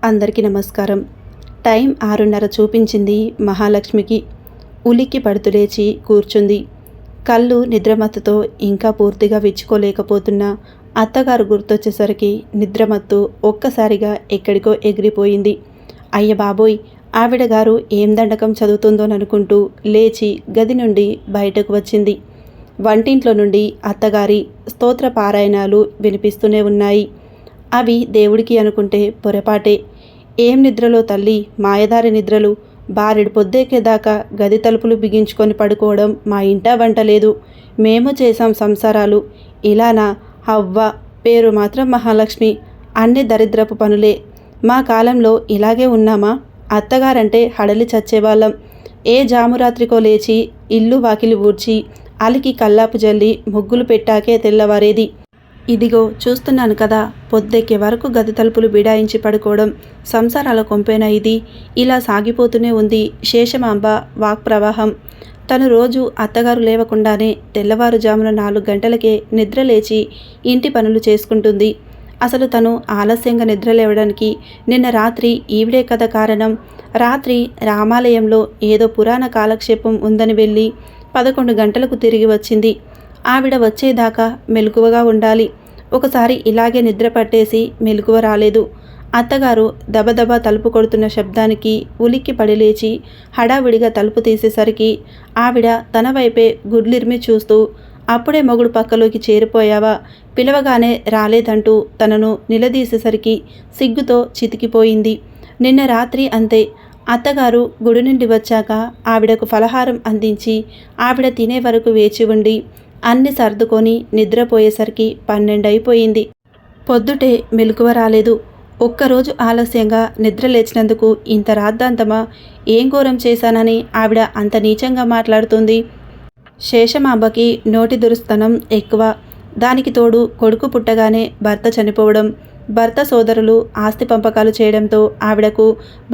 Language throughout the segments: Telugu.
అందరికీ నమస్కారం. టైం 6:30 చూపించింది మహాలక్ష్మికి. ఉలిక్కి పడుతూ లేచి కూర్చుంది. కళ్ళు నిద్రమత్తుతో ఇంకా పూర్తిగా విచ్చుకోలేకపోతున్న అత్తగారు గుర్తొచ్చేసరికి నిద్రమత్తు ఒక్కసారిగా ఎక్కడికో ఎగిరిపోయింది. అయ్య బాబోయ్, ఆవిడ గారు ఏం దండకం చదువుతుందోననుకుంటూ లేచి గది నుండి బయటకు వచ్చింది. వంటింట్లో నుండి అత్తగారి స్తోత్ర పారాయణాలు వినిపిస్తూనే ఉన్నాయి. అవి దేవుడికి అనుకుంటే పొరపాటే. ఏం నిద్రలో తల్లి, మాయదారి నిద్రలు. బారెడు పొద్దెక్కేదాకా గది తలుపులు బిగించుకొని పడుకోవడం మా ఇంటా వంట లేదు. మేము చేశాం సంసారాలు. ఇలానా? హవ్వ పేరు మాత్రం మహాలక్ష్మి. అన్ని దరిద్రపు పనులే. మా కాలంలో ఇలాగే ఉన్నామా? అత్తగారంటే హడలి చచ్చేవాళ్ళం. ఏ జామురాత్రికో లేచి ఇల్లు వాకిలి ఊడ్చి అలికి కల్లాపు జల్లి ముగ్గులు పెట్టాకే తెల్లవారేది. ఇదిగో చూస్తున్నాను కదా, పొద్దెక్కే వరకు గది తలుపులు బిడాయించి పడుకోవడం సంసారాల కొంపేనా ఇది? ఇలా సాగిపోతూనే ఉంది శేషమాంబ వాక్ప్రవాహం. తను రోజు అత్తగారు లేవకుండానే తెల్లవారుజామున 4 గంటలకే నిద్రలేచి ఇంటి పనులు చేసుకుంటుంది. అసలు తను ఆలస్యంగా నిద్రలేవడానికి నిన్న రాత్రి ఈవిడే కదా కారణం. రాత్రి రామాలయంలో ఏదో పురాణ కాలక్షేపం ఉందని వెళ్ళి 11 గంటలకు తిరిగి వచ్చింది. ఆవిడ వచ్చేదాకా మెలకువగా ఉండాలి. ఒకసారి ఇలాగే నిద్ర పట్టేసి మెలకువ రాలేదు. అత్తగారు దబదబా తలుపు కొడుతున్న శబ్దానికి ఉలిక్కి పడి లేచి హడావిడిగా తలుపు తీసేసరికి ఆవిడ తన వైపే గుడ్లిర్మి చూస్తూ, అప్పుడే మొగుడు పక్కలోకి చేరిపోయావా? పిలవగానే రాలేదంటూ తనను నిలదీసేసరికి సిగ్గుతో చితికిపోయింది. నిన్న రాత్రి అంతే. అత్తగారు గుడి నుండి వచ్చాక ఆవిడకు ఫలహారం అందించి ఆవిడ తినే వరకు వేచి ఉండి అన్ని సర్దుకొని నిద్రపోయేసరికి 12 అయిపోయింది. పొద్దుటే మెలకువ రాలేదు. ఒక్కరోజు ఆలస్యంగా నిద్ర లేచినందుకు ఇంత రాద్ధాంతమా? ఏం ఘోరం చేశానని ఆవిడ అంత నీచంగా మాట్లాడుతుంది. శేషమాంబకి నోటి దురుస్తనం ఎక్కువ. దానికి తోడు కొడుకు పుట్టగానే భర్త చనిపోవడం, భర్త సోదరులు ఆస్తి పంపకాలు చేయడంతో ఆవిడకు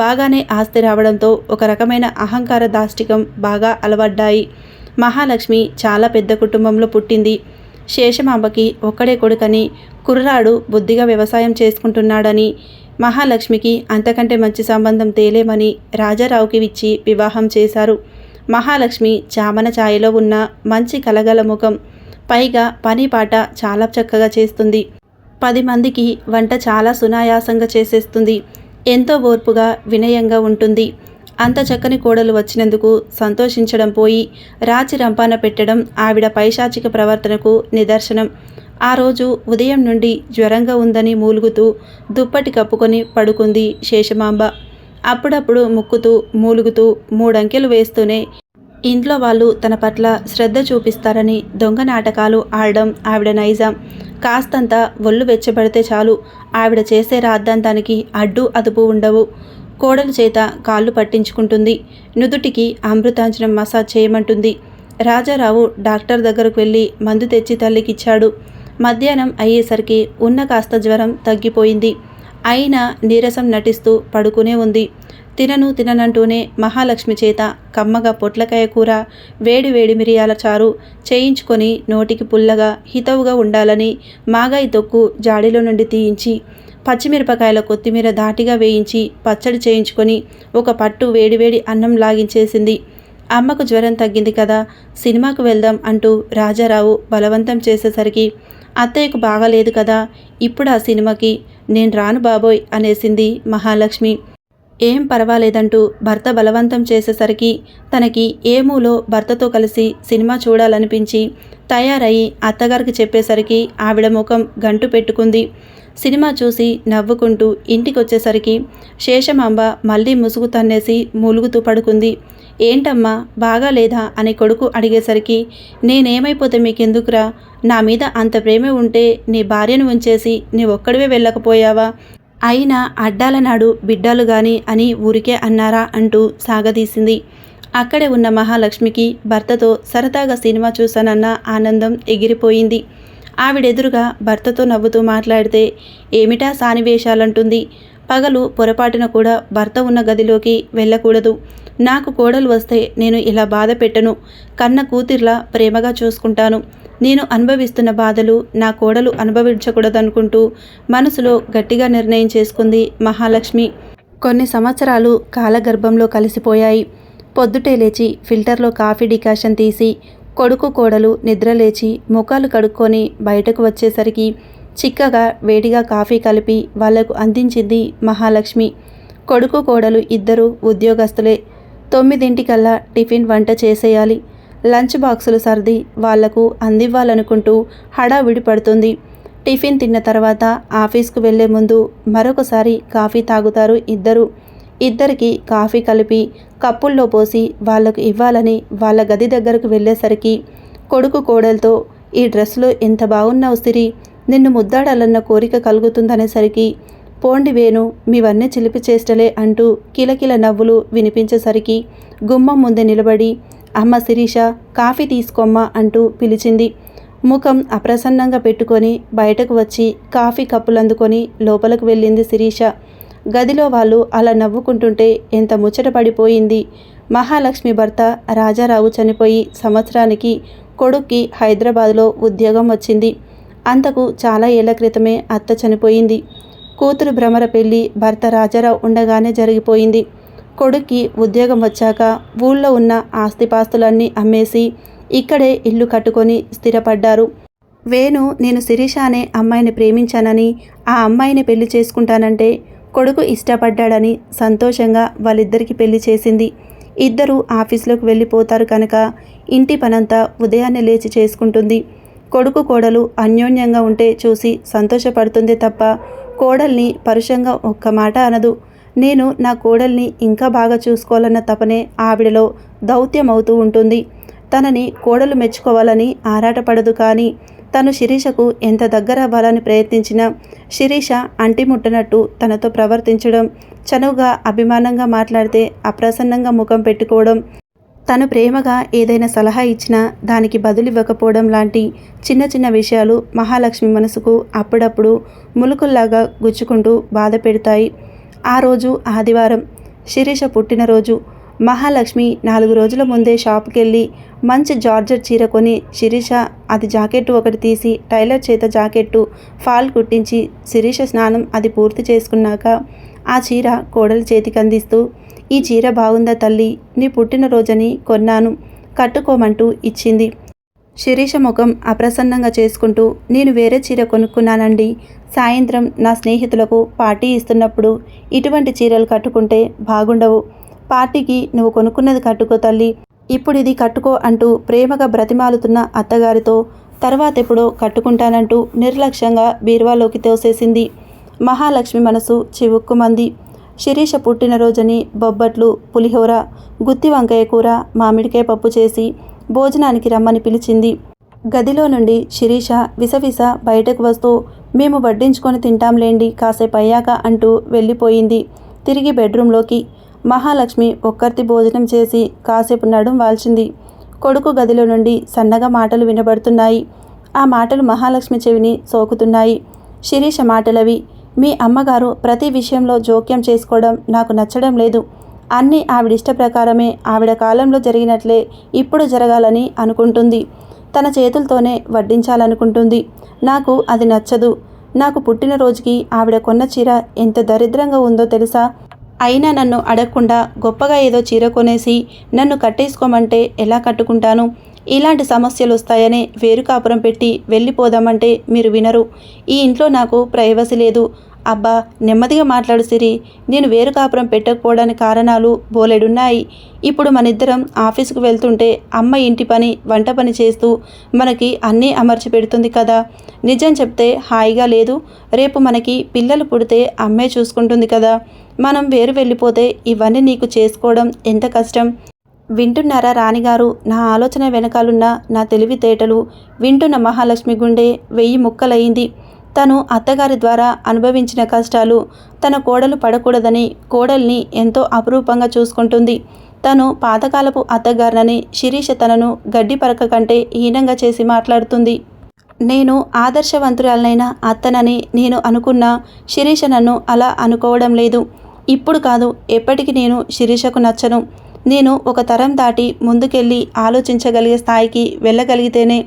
బాగానే ఆస్తి రావడంతో ఒక రకమైన అహంకార దాష్టికం బాగా అలవడ్డాయి. మహాలక్ష్మి చాలా పెద్ద కుటుంబంలో పుట్టింది. శేషమాంబకి ఒక్కడే కొడుకని, కుర్రాడు బుద్ధిగా వ్యవసాయం చేసుకుంటున్నాడని, మహాలక్ష్మికి అంతకంటే మంచి సంబంధం తేలేమని రాజారావుకి ఇచ్చి వివాహం చేశారు. మహాలక్ష్మి చామన ఛాయలో ఉన్న మంచి కలగల ముఖం. పైగా పని పాట చాలా చక్కగా చేస్తుంది. 10 మందికి వంట చాలా సునాయాసంగా చేసేస్తుంది. ఎంతో ఓర్పుగా వినయంగా ఉంటుంది. అంత చక్కని కోడలు వచ్చినందుకు సంతోషించడం పోయి రాచి రంపాన పెట్టడం ఆవిడ పైశాచిక ప్రవర్తనకు నిదర్శనం. ఆ రోజు ఉదయం నుండి జ్వరంగా ఉందని మూలుగుతూ దుప్పటి కప్పుకొని పడుకుంది శేషమాంబ. అప్పుడప్పుడు ముక్కుతూ మూలుగుతూ 3 అంకెలు వేస్తూనే ఇంట్లో వాళ్ళు తన పట్ల శ్రద్ధ చూపిస్తారని దొంగ నాటకాలు ఆడడం ఆవిడ నైజం. కాస్తంత ఒళ్ళు వెచ్చబడితే చాలు ఆవిడ చేసే రాద్ధాంతానికి అడ్డు అదుపు ఉండవు. కోడలు చేత కాళ్ళు పట్టించుకుంటుంది. నుదుటికి అమృతాంజనం మసాజ్ చేయమంటుంది. రాజారావు డాక్టర్ దగ్గరకు వెళ్ళి మందు తెచ్చి తల్లికిచ్చాడు. మధ్యాహ్నం అయ్యేసరికి ఉన్న కాస్త జ్వరం తగ్గిపోయింది. అయినా నీరసం నటిస్తూ పడుకునే ఉంది. తిననంటూనే మహాలక్ష్మి చేత కమ్మగా పొట్లకాయ కూర, వేడి వేడి మిరియాల చారు చేయించుకొని నోటికి పుల్లగా హితవుగా ఉండాలని మాగాయి తొక్కు జాడీలో నుండి తీయించి పచ్చిమిరపకాయల కొత్తిమీర దాటిగా వేయించి పచ్చడి చేయించుకొని ఒక పట్టు వేడివేడి అన్నం లాగించేసింది. అమ్మకు జ్వరం తగ్గింది కదా, సినిమాకు వెళ్దాం అంటూ రాజారావు బలవంతం చేసేసరికి అత్తయ్యకు బాగాలేదు కదా, ఇప్పుడు ఆ సినిమాకి నేను రాను బాబోయ్ అనేసింది మహాలక్ష్మి. ఏం పర్వాలేదంటూ భర్త బలవంతం చేసేసరికి తనకి ఏమూలో భర్తతో కలిసి సినిమా చూడాలనిపించి తయారయ్యి అత్తగారికి చెప్పేసరికి ఆవిడ ముఖం గంటు పెట్టుకుంది. సినిమా చూసి నవ్వుకుంటూ ఇంటికొచ్చేసరికి శేషమాంబ మళ్ళీ ముసుగు తన్నేసి మూలుగుతూ పడుకుంది. ఏంటమ్మా బాగాలేదా అని కొడుకు అడిగేసరికి, నేనేమైపోతే మీకెందుకురా? నా మీద అంత ప్రేమ ఉంటే నీ భార్యను ఉంచేసి నీ ఒక్కడివే వెళ్ళకపోయావా? అయినా అడ్డాల నాడు బిడ్డలు గాని అని ఊరికే అన్నారా అంటూ సాగదీసింది. అక్కడే ఉన్న మహాలక్ష్మికి భర్తతో సరదాగా సినిమా చూశానన్న ఆనందం ఎగిరిపోయింది. ఆవిడెదురుగా భర్తతో నవ్వుతూ మాట్లాడితే ఏమిటా సానివేశాలంటుంది. పగలు పొరపాటున కూడా భర్త ఉన్న గదిలోకి వెళ్ళకూడదు. నాకు కోడలు వస్తే నేను ఇలా బాధ పెట్టను. కన్న కూతుర్లా ప్రేమగా చూసుకుంటాను. నేను అనుభవిస్తున్న బాధలు నా కోడలు అనుభవించకూడదనుకుంటూ మనసులో గట్టిగా నిర్ణయం చేసుకుంది మహాలక్ష్మి. కొన్ని సంవత్సరాలు కాలగర్భంలో కలిసిపోయాయి. పొద్దుటే లేచి ఫిల్టర్లో కాఫీ డికాషన్ తీసి కొడుకు కోడలు నిద్రలేచి ముఖాలు కడుక్కొని బయటకు వచ్చేసరికి చిక్కగా వేడిగా కాఫీ కలిపి వాళ్లకు అందించింది మహాలక్ష్మి. కొడుకు కోడలు ఇద్దరు ఉద్యోగస్తులే. 9 టిఫిన్ వంట చేసేయాలి. లంచ్ బాక్సులు సర్ది వాళ్లకు అందివ్వాలనుకుంటూ హడావిడి పడుతుంది. టిఫిన్ తిన్న తర్వాత ఆఫీస్కు వెళ్లే ముందు మరొకసారి కాఫీ తాగుతారు ఇద్దరు. ఇద్దరికి కాఫీ కలిపి కప్పుల్లో పోసి వాళ్లకు ఇవ్వాలని వాళ్ళ గది దగ్గరకు వెళ్ళేసరికి కొడుకు కోడలతో, ఈ డ్రెస్లో ఎంత బాగున్నావు సిరి, నిన్ను ముద్దాడాలన్న కోరిక కలుగుతుందనేసరికి, పోండి వేణు మీవన్నీ చిలిపి చేష్టలే అంటూ కిలకిల నవ్వులు వినిపించేసరికి గుమ్మం ముందే నిలబడి, అమ్మ శిరీష కాఫీ తీసుకోమ్మా అంటూ పిలిచింది. ముఖం అప్రసన్నంగా పెట్టుకొని బయటకు వచ్చి కాఫీ కప్పులందుకొని లోపలకు వెళ్ళింది శిరీష. గదిలో వాళ్ళు అలా నవ్వుకుంటుంటే ఎంత ముచ్చటపడిపోయింది. మహాలక్ష్మి భర్త రాజారావు చనిపోయి సంవత్సరానికి కొడుక్కి హైదరాబాద్లో ఉద్యోగం వచ్చింది. అంతకు చాలా ఏళ్ల క్రితమే అత్త చనిపోయింది. కూతురు భ్రమర పెళ్లి భర్త రాజారావు ఉండగానే జరిగిపోయింది. కొడుక్కి ఉద్యోగం వచ్చాక ఊళ్ళో ఉన్న ఆస్తిపాస్తులన్నీ అమ్మేసి ఇక్కడే ఇల్లు కట్టుకొని స్థిరపడ్డారు. వేణు నేను శిరీష అనే అమ్మాయిని ప్రేమించానని, ఆ అమ్మాయిని పెళ్లి చేసుకుంటానంటే కొడుకు ఇష్టపడ్డాడని సంతోషంగా వాళ్ళిద్దరికీ పెళ్లి చేసింది. ఇద్దరూ ఆఫీసులోకి వెళ్ళిపోతారు కనుక ఇంటి పనంతా ఉదయాన్నే లేచి చేసుకుంటుంది. కొడుకు కోడలు అన్యోన్యంగా ఉంటే చూసి సంతోషపడుతుంది తప్ప కోడల్ని పరుషంగా ఒక్క మాట అనదు. నేను నా కోడల్ని ఇంకా బాగా చూసుకోవాలన్న తపనే ఆవిడలో దౌత్యమవుతూ ఉంటుంది. తనని కోడలు మెచ్చుకోవాలని ఆరాటపడదు. కానీ తను శిరీషకు ఎంత దగ్గర అవ్వాలని ప్రయత్నించినా శిరీష అంటిముట్టనట్టు తనతో ప్రవర్తించడం, చనువుగా అభిమానంగా మాట్లాడితే అప్రసన్నంగా ముఖం పెట్టుకోవడం, తను ప్రేమగా ఏదైనా సలహా ఇచ్చినా దానికి బదులివ్వకపోవడం లాంటి చిన్న చిన్న విషయాలు మహాలక్ష్మి మనసుకు అప్పుడప్పుడు ములుకుల్లాగా గుచ్చుకుంటూ బాధ పెడతాయి. ఆ రోజు ఆదివారం, శిరీష పుట్టినరోజు. మహాలక్ష్మి 4 రోజుల ముందే షాపుకెళ్ళి మంచి జార్జెట్ చీర కొని శిరీష అది జాకెట్టు ఒకటి తీసి టైలర్ చేత జాకెట్టు ఫాల్ కుట్టించి శిరీష స్నానం అది పూర్తి చేసుకున్నాక ఆ చీర కోడలి చేతికి అందిస్తూ, ఈ చీర బాగుందా తల్లి, నీ పుట్టినరోజని కొన్నాను, కట్టుకోమంటూ ఇచ్చింది. శిరీష ముఖం అప్రసన్నంగా చేసుకుంటూ, నేను వేరే చీర కొనుక్కున్నానండి. సాయంత్రం నా స్నేహితులకు పార్టీ ఇస్తున్నప్పుడు ఇటువంటి చీరలు కట్టుకుంటే బాగుండవు. పార్టీకి నువ్వు కొనుక్కున్నది కట్టుకో తల్లి, ఇప్పుడు ఇది కట్టుకో అంటూ ప్రేమగా బ్రతిమాలుతున్న అత్తగారితో తర్వాతెప్పుడో కట్టుకుంటానంటూ నిర్లక్ష్యంగా బీరువాలోకి తోసేసింది. మహాలక్ష్మి మనసు చివుక్కుమంది. శిరీష పుట్టినరోజని బొబ్బట్లు, పులిహోర, గుత్తి వంకాయ కూర, మామిడికాయ పప్పు చేసి భోజనానికి రమ్మని పిలిచింది. గదిలో నుండి శిరీష విసవిస బయటకు వస్తూ, మేము వడ్డించుకొని తింటాంలేండి కాసేపు అయ్యాక అంటూ వెళ్ళిపోయింది తిరిగి బెడ్రూంలోకి. మహాలక్ష్మి ఒక్కర్తి భోజనం చేసి కాసేపు నడుం వాల్చింది. కొడుకు గదిలో నుండి సన్నగా మాటలు వినబడుతున్నాయి. ఆ మాటలు మహాలక్ష్మి చెవిని సోకుతున్నాయి. శిరీష మాటలవి. మీ అమ్మగారు ప్రతి విషయంలో జోక్యం చేసుకోవడం నాకు నచ్చడం లేదు. అన్నీ ఆవిడిష్ట ప్రకారమే, ఆవిడ కాలంలో జరిగినట్లే ఇప్పుడు జరగాలని అనుకుంటుంది. తన చేతులతోనే వడ్డించాలనుకుంటుంది. నాకు అది నచ్చదు. నాకు పుట్టినరోజుకి ఆవిడ కొన్న చీర ఎంత దరిద్రంగా ఉందో తెలుసా? అయినా నన్ను అడగకుండా గొప్పగా ఏదో చీర కొనేసి నన్ను కట్టేసుకోమంటే ఎలా కట్టుకుంటాను? ఇలాంటి సమస్యలు వస్తాయనే వేరు కాపురం పెట్టి వెళ్ళిపోదామంటే మీరు వినరు. ఈ ఇంట్లో నాకు ప్రైవసీ లేదు. అబ్బా నెమ్మదిగా మాట్లాడు సిరి, నేను వేరు కాపురం పెట్టకపోవడానికి కారణాలు బోలెడున్నాయి. ఇప్పుడు మనిద్దరం ఆఫీసుకు వెళ్తుంటే అమ్మ ఇంటి పని వంట పని చేస్తూ మనకి అన్నీ అమర్చి పెడుతుంది కదా. నిజం చెప్తే హాయిగా లేదు. రేపు మనకి పిల్లలు పుడితే అమ్మే చూసుకుంటుంది కదా. మనం వేరు వెళ్ళిపోతే ఇవన్నీ నీకు చేసుకోవడం ఎంత కష్టం. వింటున్నారా రాణిగారు? నా ఆలోచన వెనకాలన్న నా తెలివితేటలు వింటున్న మహాలక్ష్మి గుండె 1000 ముక్కలయ్యింది. తను అత్తగారి ద్వారా అనుభవించిన కష్టాలు తన కోడలు పడకూడదని కోడల్ని ఎంతో అపురూపంగా చూసుకుంటుంది. తను పాతకాలపు అత్తగారినని శిరీష తనను గడ్డి పరక కంటే హీనంగా చేసి మాట్లాడుతుంది. నేను ఆదర్శవంతురాలనైన అత్తనని నేను అనుకున్న శిరీష నన్ను అలా అనుకోవడం లేదు. ఇప్పుడు కాదు, ఎప్పటికీ నేను శిరీషకు నచ్చను. నేను ఒక తరం దాటి ముందుకెళ్ళి ఆలోచించగలిగే స్థాయికి వెళ్ళగలిగితేనే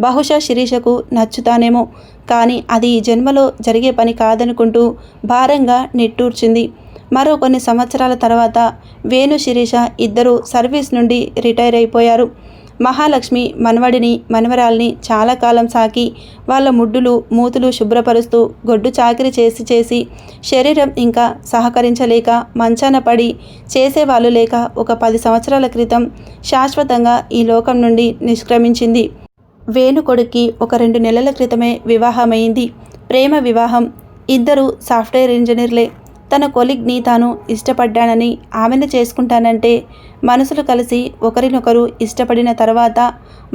బహుశా శిరీషకు నచ్చుతానేమో. కానీ అది ఈ జన్మలో జరిగే పని కాదనుకుంటూ భారంగా నిట్టూర్చింది. మరో కొన్ని సంవత్సరాల తర్వాత వేణు, శిరీష ఇద్దరూ సర్వీస్ నుండి రిటైర్ అయిపోయారు. మహాలక్ష్మి మనవడిని, మనవరాల్ని చాలా కాలం సాకి వాళ్ళ ముడ్డులు, మూతులు శుభ్రపరుస్తూ గొడ్డు చాకిరి చేసి శరీరం ఇంకా సహకరించలేక మంచాన పడి చేసేవాళ్ళు లేక ఒక 10 సంవత్సరాల క్రితం శాశ్వతంగా ఈ లోకం నుండి నిష్క్రమించింది. వేణు కొడుక్కి ఒక 2 నెలల క్రితమే వివాహమైంది. ప్రేమ వివాహం. ఇద్దరు సాఫ్ట్వేర్ ఇంజనీర్లే. తన కొలీగ్ని తాను ఇష్టపడ్డానని, ఆమెను చేసుకుంటానంటే మనసులు కలిసి ఒకరినొకరు ఇష్టపడిన తర్వాత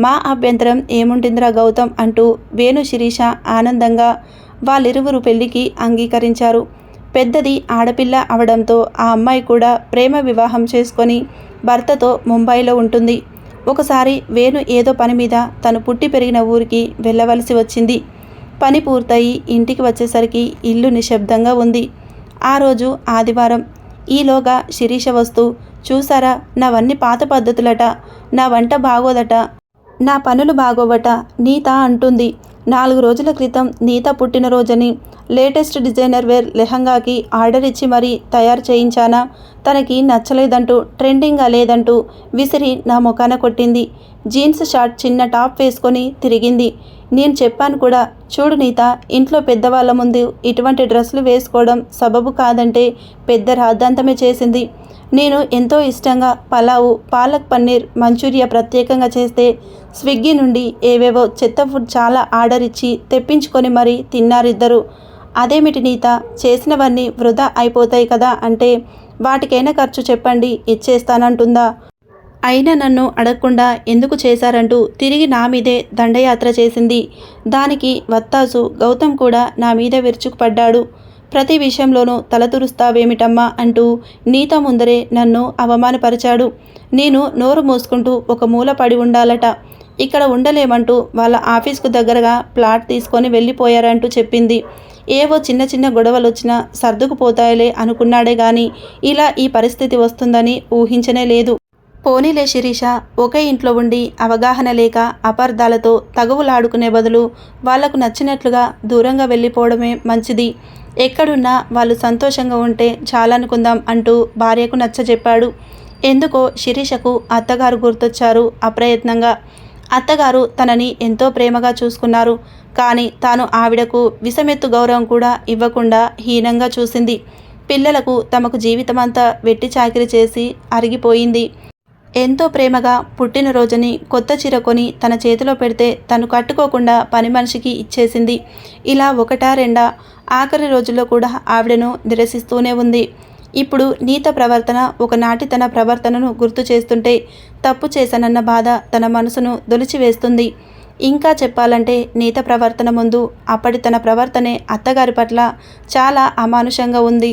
మా అభ్యంతరం ఏముంటుందిరా గౌతమ్ అంటూ వేణు, శిరీష ఆనందంగా వాళ్ళిరువురు పెళ్లికి అంగీకరించారు. పెద్దది ఆడపిల్ల అవడంతో ఆ అమ్మాయి కూడా ప్రేమ వివాహం చేసుకొని భర్తతో ముంబైలో ఉంటుంది. ఒకసారి వేణు ఏదో పని మీద తను పుట్టి పెరిగిన ఊరికి వెళ్ళవలసి వచ్చింది. పని పూర్తయి ఇంటికి వచ్చేసరికి ఇల్లు నిశ్శబ్దంగా ఉంది. ఆ రోజు ఆదివారం. ఈలోగా శిరీష వస్తూ, చూసారా, నావన్నీ పాత పద్ధతులట, నా వంట బాగోదట, నా పనులు బాగోవట, నీత అంటుంది. 4 రోజుల క్రితం నీత పుట్టినరోజని లేటెస్ట్ డిజైనర్ వేర్ లెహంగాకి ఆర్డర్ ఇచ్చి మరీ తయారు చేయించానా, తనకి నచ్చలేదంటూ, ట్రెండింగ్గా లేదంటూ విసిరి నా ముఖాన కొట్టింది. జీన్స్ షార్ట్ చిన్న టాప్ వేసుకొని తిరిగింది. నేను చెప్పాను కూడా, చూడు నీత, ఇంట్లో పెద్దవాళ్ళ ముందు ఇటువంటి డ్రెస్సులు వేసుకోవడం సబబు కాదంటే పెద్ద రాద్ధాంతమే చేసింది. నేను ఎంతో ఇష్టంగా పలావు, పాలక్ పన్నీర్, మంచూరియా ప్రత్యేకంగా చేస్తే స్విగ్గీ నుండి ఏవేవో చెత్త ఫుడ్ చాలా ఆర్డర్ ఇచ్చి తెప్పించుకొని మరీ తిన్నారిద్దరు. అదేమిటి నీత, చేసినవన్నీ వృధా అయిపోతాయి కదా అంటే, వాటికైనా ఖర్చు చెప్పండి ఇచ్చేస్తానంటుందా. అయినా నన్ను అడగకుండా ఎందుకు చేశారంటూ తిరిగి నా మీదే దండయాత్ర చేసింది. దానికి వత్తాసు గౌతమ్ కూడా నా మీద విరుచుకుపడ్డాడు. ప్రతి విషయంలోనూ తలతురుస్తావేమిటమ్మా అంటూ నీత ముందరే నన్ను అవమానపరిచాడు. నేను నోరు మూసుకుంటూ ఒక మూల పడి ఉండాలట. ఇక్కడ ఉండలేమంటూ వాళ్ళ ఆఫీస్కు దగ్గరగా ప్లాట్ తీసుకొని వెళ్ళిపోయారంటూ చెప్పింది. ఏవో చిన్న చిన్న గొడవలు వచ్చినా సర్దుకుపోతాయిలే అనుకున్నాడే గాని ఇలా ఈ పరిస్థితి వస్తుందని ఊహించనే లేదు. పోనీలే శిరీష, ఒకే ఇంట్లో ఉండి అవగాహన లేక అపార్థాలతో తగువులాడుకునే బదులు వాళ్లకు నచ్చినట్లుగా దూరంగా వెళ్ళిపోవడమే మంచిది. ఎక్కడున్నా వాళ్ళు సంతోషంగా ఉంటే చాలనుకుందాం అంటూ భార్యకు నచ్చజెప్పాడు. ఎందుకో శిరీషకు అత్తగారు గుర్తొచ్చారు అప్రయత్నంగా. అత్తగారు తనని ఎంతో ప్రేమగా చూసుకున్నారు. కానీ తాను ఆవిడకు విసమెత్తు గౌరవం కూడా ఇవ్వకుండా హీనంగా చూసింది. పిల్లలకు తమకు జీవితమంతా వెట్టి చాకిరి చేసి అరిగిపోయింది. ఎంతో ప్రేమగా పుట్టినరోజుని కొత్త చీర కొని తన చేతిలో పెడితే తను కట్టుకోకుండా పని మనిషికి ఇచ్చేసింది. ఇలా ఒకటా రెండా, ఆఖరి రోజుల్లో కూడా ఆవిడను నిరసిస్తూనే ఉంది. ఇప్పుడు నీత ప్రవర్తన ఒకనాటి తన ప్రవర్తనను గుర్తు చేస్తుంటే తప్పు చేశానన్న బాధ తన మనసును దొలిచివేస్తుంది. ఇంకా చెప్పాలంటే నీత ప్రవర్తన ముందు అప్పటి తన ప్రవర్తనే అత్తగారి పట్ల చాలా అమానుషంగా ఉంది.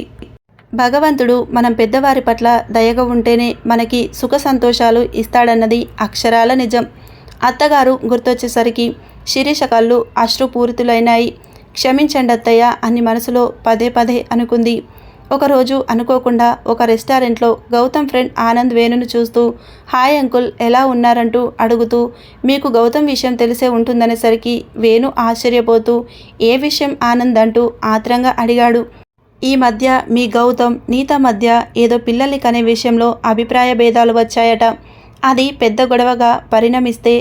భగవంతుడు మనం పెద్దవారి పట్ల దయగా ఉంటేనే మనకి సుఖ సంతోషాలు ఇస్తాడన్నది అక్షరాల నిజం. అత్తగారు గుర్తొచ్చేసరికి శిరీష కళ్ళు అశ్రుపూరితులైనాయి. క్షమించండి అత్తయ్య అని మనసులో పదే పదే అనుకుంది. ఒకరోజు అనుకోకుండా ఒక రెస్టారెంట్లో గౌతమ్ ఫ్రెండ్ ఆనంద్ వేణును చూస్తూ, హాయ్ అంకుల్, ఎలా ఉన్నారంటూ అడుగుతూ, మీకు గౌతమ్ విషయం తెలిసే ఉంటుందనేసరికి వేణు ఆశ్చర్యపోతూ, ఏ విషయం ఆనంద్ అంటూ ఆత్రంగా అడిగాడు. ఈ మధ్య మీ గౌతమ్ నీత మధ్య ఏదో పిల్లల్ని కనే విషయంలో అభిప్రాయ భేదాలు వచ్చాయట. అది పెద్ద గొడవగా పరిణమిస్తే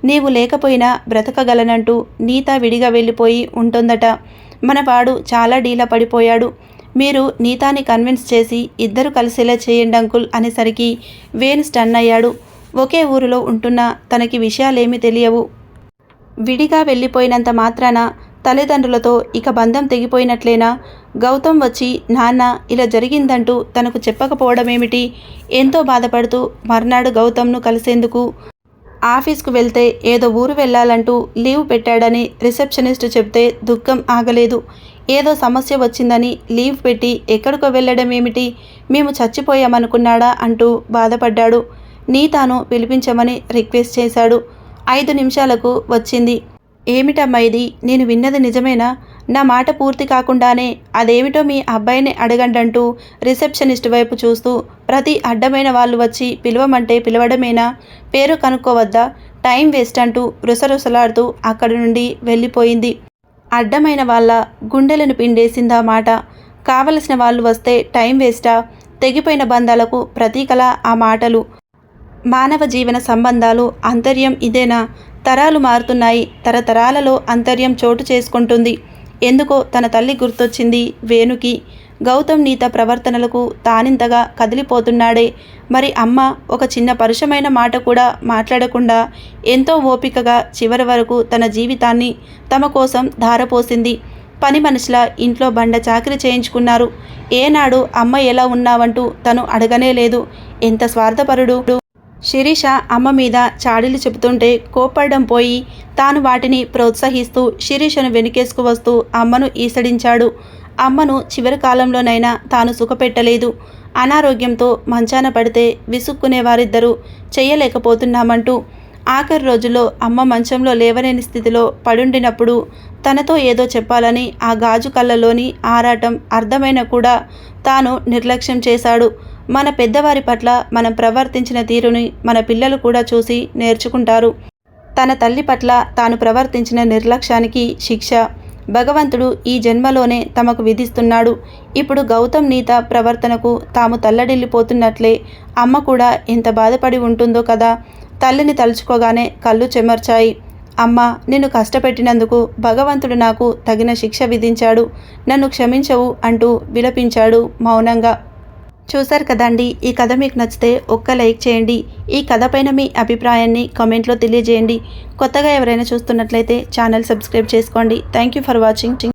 నీవు లేకపోయినా బ్రతకగలనంటూ నీత విడిగా వెళ్ళిపోయి ఉంటుందట. మనవాడు చాలా డీలా పడిపోయాడు. మీరు నీతాని కన్విన్స్ చేసి ఇద్దరు కలిసేలా చేయండి అంకుల్ అనేసరికి వేణు స్టన్ అయ్యాడు. ఒకే ఊరిలో ఉంటున్నా తనకి విషయాలేమీ తెలియవు. విడిగా వెళ్ళిపోయినంత మాత్రాన తల్లిదండ్రులతో ఇక బంధం తెగిపోయినట్లేనా? గౌతమ్ వచ్చి నాన్న ఇలా జరిగిందంటూ తనకు చెప్పకపోవడమేమిటి? ఎంతో బాధపడుతూ మర్నాడు గౌతమ్ను కలిసేందుకు ఆఫీస్కు వెళ్తే ఏదో ఊరు వెళ్ళాలంటూ లీవ్ పెట్టాడని రిసెప్షనిస్ట్ చెప్తే దుఃఖం ఆగలేదు. ఏదో సమస్య వచ్చిందని లీవ్ పెట్టి ఎక్కడికో వెళ్ళడం ఏమిటి? మేము చచ్చిపోయామనుకున్నాడా అంటూ బాధపడ్డాడు. నీతాను పిలిపించమని రిక్వెస్ట్ చేశాడు. 5 నిమిషాలకు వచ్చింది. ఏమిటమ్మా ఇది? నేను విన్నది నిజమేనా? నా మాట పూర్తి కాకుండానే అదేమిటో మీ అబ్బాయిని అడగండంటూ రిసెప్షనిస్ట్ వైపు చూస్తూ, ప్రతి అడ్డమైన వాళ్ళు వచ్చి పిలవమంటే పిలవడమేనా? పేరు కనుక్కోవద్దా? టైం వేస్ట్ అంటూ రుసరుసలాడుతూ అక్కడి నుండి వెళ్ళిపోయింది. అడ్డమైన వాళ్ళ గుండెలను పిండేసిందా మాట. కావలసిన వాళ్ళు వస్తే టైం వేస్టా? తెగిపోయిన బంధాలకు ప్రతీకలా ఆ మాటలు. మానవ జీవన సంబంధాలు అంతర్యం ఇదేనా? తరాలు మారుతున్నాయి, తరతరాలలో అంతర్యం చోటు చేసుకుంటుంది. ఎందుకో తన తల్లి గుర్తొచ్చింది వేణుకి. గౌతమ్ నీత ప్రవర్తనలకు తానింతగా కదిలిపోతున్నాడే. మరి అమ్మ ఒక చిన్న పరుషమైన మాట కూడా మాట్లాడకుండా ఎంతో ఓపికగా చివరి వరకు తన జీవితాన్ని తమ కోసం ధారపోసింది. పని మనిషిలా ఇంట్లో బండ చాకిరీ చేయించుకున్నారు. ఏనాడు అమ్మ ఎలా ఉన్నావంటూ తను అడగనే లేదు. ఎంత స్వార్థపరుడు! శిరీష అమ్మ మీద చాడీలు చెబుతుంటే కోప్పడడం పోయి తాను వాటిని ప్రోత్సహిస్తూ శిరీషను వెనుకేసుకు వస్తూ అమ్మను ఈసడించాడు. అమ్మను చివరి కాలంలోనైనా తాను సుఖపెట్టలేదు. అనారోగ్యంతో మంచాన పడితే విసుక్కునేవారిద్దరూ చెయ్యలేకపోతున్నామంటూ ఆఖరి రోజుల్లో అమ్మ మంచంలో లేవలేని స్థితిలో పడుండినప్పుడు తనతో ఏదో చెప్పాలని ఆ గాజు కళ్ళలోని ఆరాటం అర్థమైన కూడా తాను నిర్లక్ష్యం చేశాడు. మన పెద్దవారి పట్ల మనం ప్రవర్తించిన తీరుని మన పిల్లలు కూడా చూసి నేర్చుకుంటారు. తన తల్లి పట్ల తాను ప్రవర్తించిన నిర్లక్ష్యానికి శిక్ష భగవంతుడు ఈ జన్మలోనే తమకు విధిస్తున్నాడు. ఇప్పుడు గౌతమ్ నీత ప్రవర్తనకు తాము తల్లడిల్లిపోతున్నట్లే అమ్మ కూడా ఎంత బాధపడి ఉంటుందో కదా. తల్లిని తలుచుకోగానే కళ్ళు చెమర్చాయి. అమ్మ, నిన్ను కష్టపెట్టినందుకు భగవంతుడు నాకు తగిన శిక్ష విధించాడు. నన్ను క్షమించవు అంటూ విలపించాడు మౌనంగా. చూశారు కదండి. ఈ కథ మీకు నచ్చితే ఒక్క లైక్ చేయండి. ఈ కథ పైన మీ అభిప్రాయాన్ని కామెంట్లో తెలియజేయండి. కొత్తగా ఎవరైనా చూస్తున్నట్లయితే ఛానల్ సబ్స్క్రైబ్ చేసుకోండి. Thank you for watching.